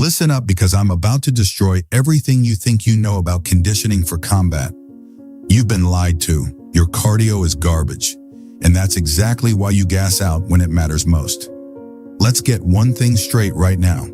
Listen up because I'm about to destroy everything you think you know about conditioning for combat. You've been lied to. Your cardio is garbage. And that's exactly why you gas out when it matters most. Let's get one thing straight right now.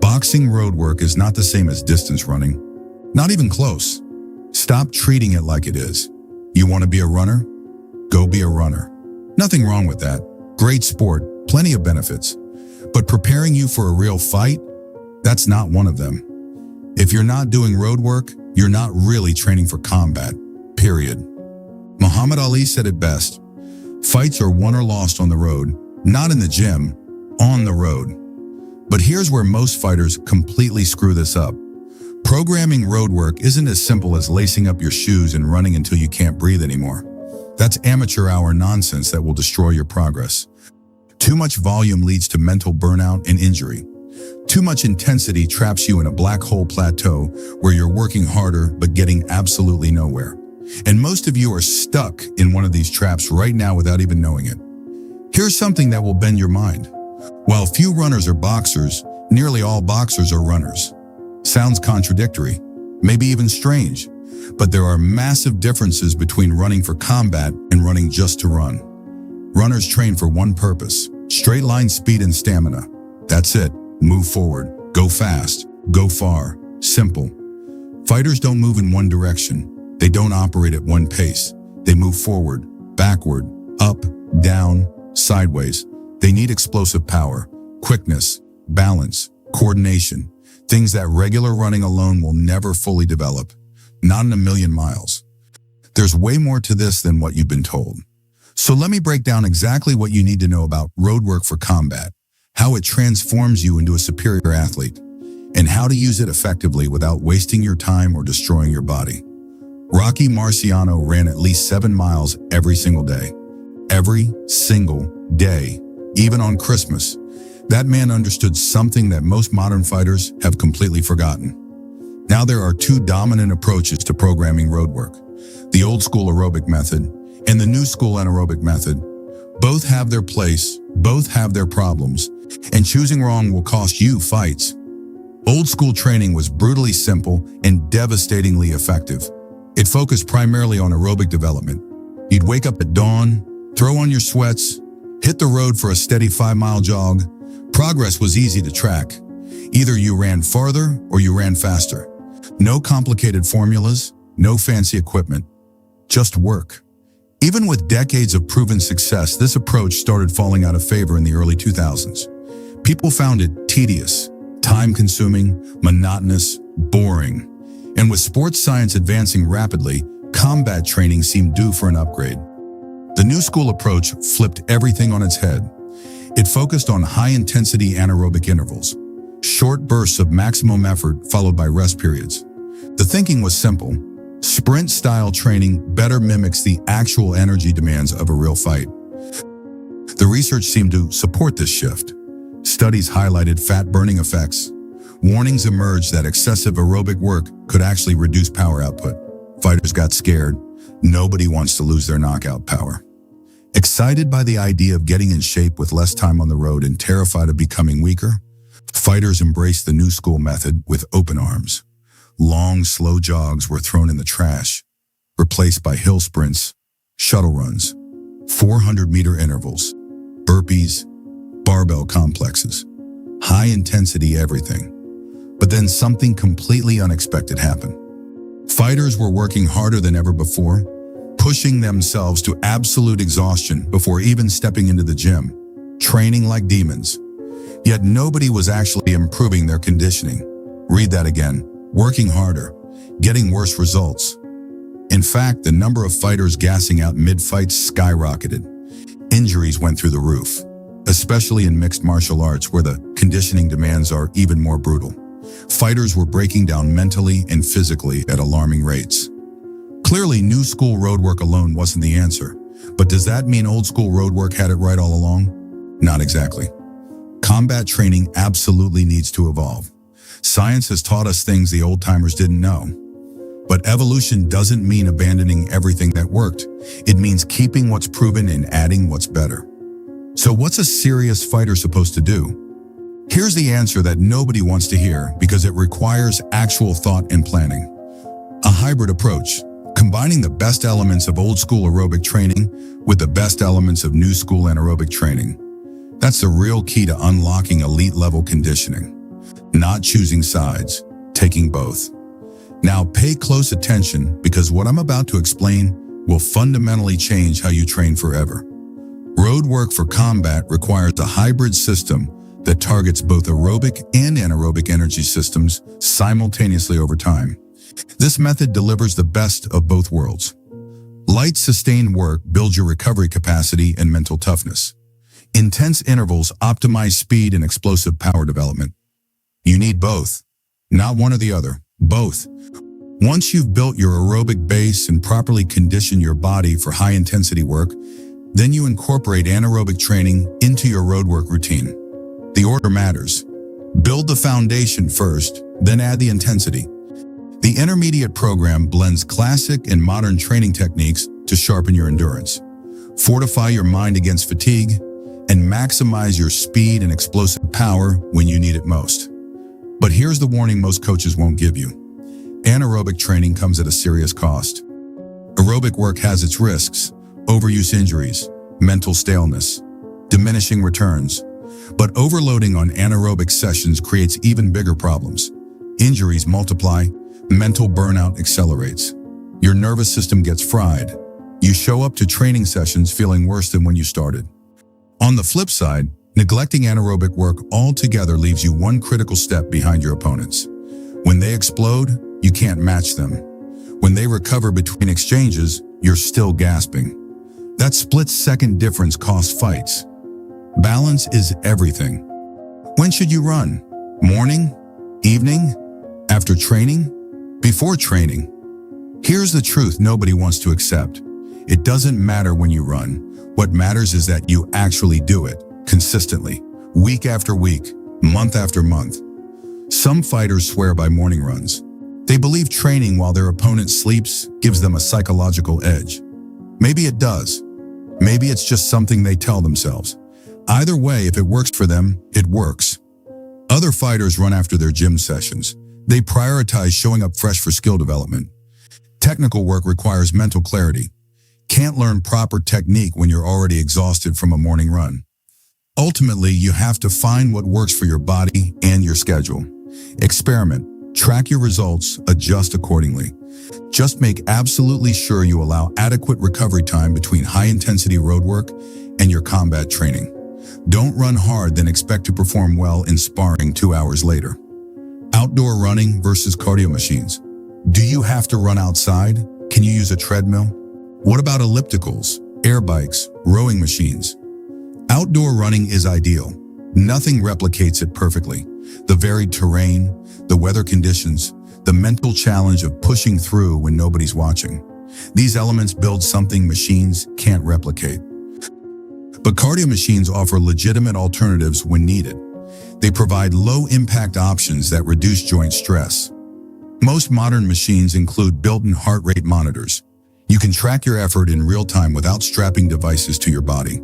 Boxing road work is not the same as distance running. Not even close. Stop treating it like it is. You want to be a runner? Go be a runner. Nothing wrong with that. Great sport, plenty of benefits. But preparing you for a real fight? That's not one of them. If you're not doing road work, you're not really training for combat, period. Muhammad Ali said it best. Fights are won or lost on the road, not in the gym, on the road. But here's where most fighters completely screw this up. Programming road work isn't as simple as lacing up your shoes and running until you can't breathe anymore. That's amateur hour nonsense that will destroy your progress. Too much volume leads to mental burnout and injury. Too much intensity traps you in a black hole plateau where you're working harder but getting absolutely nowhere. And most of you are stuck in one of these traps right now without even knowing it. Here's something that will bend your mind. While few runners are boxers, nearly all boxers are runners. Sounds contradictory, maybe even strange, but there are massive differences between running for combat and running just to run. Runners train for one purpose: straight line speed and stamina. That's it. Move forward, go fast, go far, simple. Fighters don't move in one direction. They don't operate at one pace. They move forward, backward, up, down, sideways. They need explosive power, quickness, balance, coordination, things that regular running alone will never fully develop, not in a million miles. There's way more to this than what you've been told. So let me break down exactly what you need to know about road work for combat, how it transforms you into a superior athlete, and how to use it effectively without wasting your time or destroying your body. Rocky Marciano ran at least 7 miles every single day. Every single day, even on Christmas. That man understood something that most modern fighters have completely forgotten. Now there are two dominant approaches to programming road work: the old school aerobic method and the new school anaerobic method. Both have their place, both have their problems, and choosing wrong will cost you fights. Old school training was brutally simple and devastatingly effective. It focused primarily on aerobic development. You'd wake up at dawn, throw on your sweats, hit the road for a steady 5-mile jog. Progress was easy to track. Either you ran farther or you ran faster. No complicated formulas, no fancy equipment, just work. Even with decades of proven success, this approach started falling out of favor in the early 2000s. People found it tedious, time-consuming, monotonous, boring. And with sports science advancing rapidly, combat training seemed due for an upgrade. The new school approach flipped everything on its head. It focused on high-intensity anaerobic intervals, short bursts of maximum effort followed by rest periods. The thinking was simple. Sprint-style training better mimics the actual energy demands of a real fight. The research seemed to support this shift. Studies highlighted fat-burning effects. Warnings emerged that excessive aerobic work could actually reduce power output. Fighters got scared. Nobody wants to lose their knockout power. Excited by the idea of getting in shape with less time on the road and terrified of becoming weaker, fighters embraced the new school method with open arms. Long, slow jogs were thrown in the trash, replaced by hill sprints, shuttle runs, 400-meter intervals, burpees, barbell complexes, high-intensity everything. But then something completely unexpected happened. Fighters were working harder than ever before, pushing themselves to absolute exhaustion before even stepping into the gym, training like demons. Yet nobody was actually improving their conditioning. Read that again. Working harder, getting worse results. In fact, the number of fighters gassing out mid-fight skyrocketed. Injuries went through the roof, especially in mixed martial arts where the conditioning demands are even more brutal. Fighters were breaking down mentally and physically at alarming rates. Clearly, new school road work alone wasn't the answer, but does that mean old school road work had it right all along? Not exactly. Combat training absolutely needs to evolve. Science has taught us things the old-timers didn't know. But evolution doesn't mean abandoning everything that worked. It means keeping what's proven and adding what's better. So what's a serious fighter supposed to do? Here's the answer that nobody wants to hear because it requires actual thought and planning. A hybrid approach, combining the best elements of old-school aerobic training with the best elements of new-school anaerobic training. That's the real key to unlocking elite-level conditioning. Not choosing sides, taking both. Now pay close attention because what I'm about to explain will fundamentally change how you train forever. Roadwork for combat requires a hybrid system that targets both aerobic and anaerobic energy systems simultaneously over time. This method delivers the best of both worlds. Light, sustained work builds your recovery capacity and mental toughness. Intense intervals optimize speed and explosive power development. You need both, not one or the other, both. Once you've built your aerobic base and properly conditioned your body for high-intensity work, then you incorporate anaerobic training into your roadwork routine. The order matters. Build the foundation first, then add the intensity. The intermediate program blends classic and modern training techniques to sharpen your endurance, fortify your mind against fatigue, and maximize your speed and explosive power when you need it most. But here's the warning most coaches won't give you. Anaerobic training comes at a serious cost. Aerobic work has its risks: overuse injuries, mental staleness, diminishing returns. But overloading on anaerobic sessions creates even bigger problems. Injuries multiply, mental burnout accelerates. Your nervous system gets fried. You show up to training sessions feeling worse than when you started. On the flip side, neglecting anaerobic work altogether leaves you one critical step behind your opponents. When they explode, you can't match them. When they recover between exchanges, you're still gasping. That split-second difference costs fights. Balance is everything. When should you run? Morning? Evening? After training? Before training? Here's the truth nobody wants to accept. It doesn't matter when you run. What matters is that you actually do it, consistently, week after week, month after month. Some fighters swear by morning runs. They believe training while their opponent sleeps gives them a psychological edge. Maybe it does. Maybe it's just something they tell themselves. Either way, if it works for them, it works. Other fighters run after their gym sessions. They prioritize showing up fresh for skill development. Technical work requires mental clarity. Can't learn proper technique when you're already exhausted from a morning run. Ultimately, you have to find what works for your body and your schedule. Experiment, track your results, adjust accordingly. Just make absolutely sure you allow adequate recovery time between high-intensity road work and your combat training. Don't run hard then expect to perform well in sparring 2 hours later. Outdoor running versus cardio machines. Do you have to run outside? Can you use a treadmill? What about ellipticals, air bikes, rowing machines? Outdoor running is ideal. Nothing replicates it perfectly. The varied terrain, the weather conditions, the mental challenge of pushing through when nobody's watching. These elements build something machines can't replicate. But cardio machines offer legitimate alternatives when needed. They provide low-impact options that reduce joint stress. Most modern machines include built-in heart rate monitors. You can track your effort in real time without strapping devices to your body.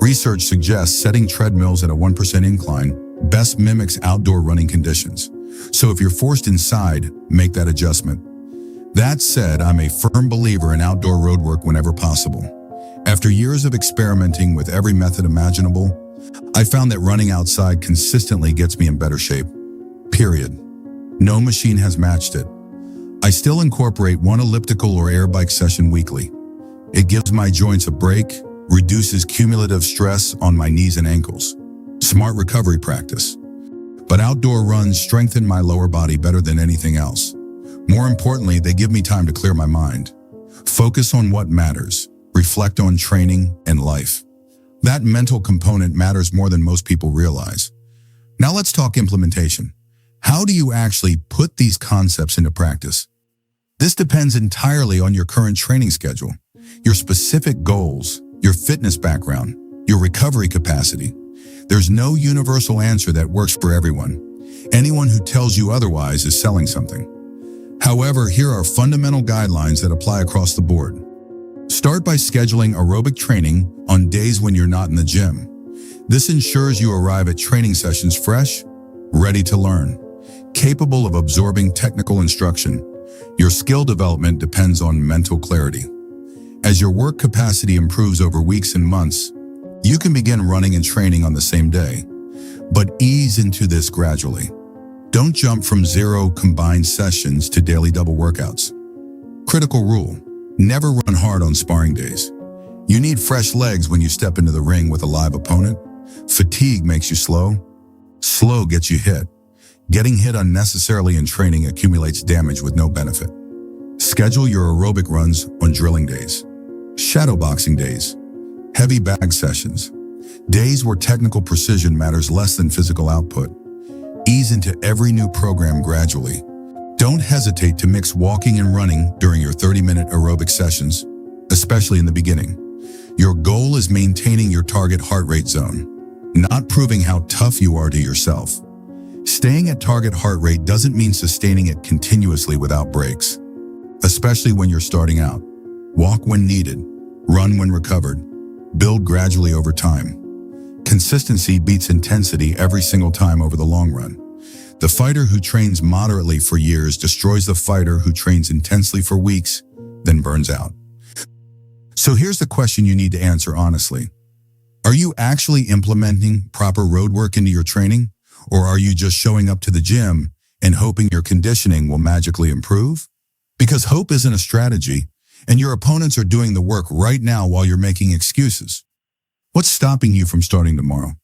Research suggests setting treadmills at a 1% incline best mimics outdoor running conditions. So if you're forced inside, make that adjustment. That said, I'm a firm believer in outdoor road work whenever possible. After years of experimenting with every method imaginable, I found that running outside consistently gets me in better shape. Period. No machine has matched it. I still incorporate one elliptical or air bike session weekly. It gives my joints a break, reduces cumulative stress on my knees and ankles. Smart recovery practice. But outdoor runs strengthen my lower body better than anything else. More importantly, they give me time to clear my mind. Focus on what matters. Reflect on training and life. That mental component matters more than most people realize. Now let's talk implementation. How do you actually put these concepts into practice? This depends entirely on your current training schedule, your specific goals, your fitness background, your recovery capacity. There's no universal answer that works for everyone. Anyone who tells you otherwise is selling something. However, here are fundamental guidelines that apply across the board. Start by scheduling aerobic training on days when you're not in the gym. This ensures you arrive at training sessions fresh, ready to learn, capable of absorbing technical instruction. Your skill development depends on mental clarity. As your work capacity improves over weeks and months, you can begin running and training on the same day, but ease into this gradually. Don't jump from 0 combined sessions to daily double workouts. Critical rule: never run hard on sparring days. You need fresh legs when you step into the ring with a live opponent. Fatigue makes you slow. Slow gets you hit. Getting hit unnecessarily in training accumulates damage with no benefit. Schedule your aerobic runs on drilling days, shadowboxing days, heavy bag sessions, days where technical precision matters less than physical output. Ease into every new program gradually. Don't hesitate to mix walking and running during your 30-minute aerobic sessions, especially in the beginning. Your goal is maintaining your target heart rate zone, not proving how tough you are to yourself. Staying at target heart rate doesn't mean sustaining it continuously without breaks, especially when you're starting out. Walk when needed, run when recovered, build gradually over time. Consistency beats intensity every single time over the long run. The fighter who trains moderately for years destroys the fighter who trains intensely for weeks, then burns out. So here's the question you need to answer honestly. Are you actually implementing proper road work into your training? Or are you just showing up to the gym and hoping your conditioning will magically improve? Because hope isn't a strategy, and your opponents are doing the work right now while you're making excuses. What's stopping you from starting tomorrow?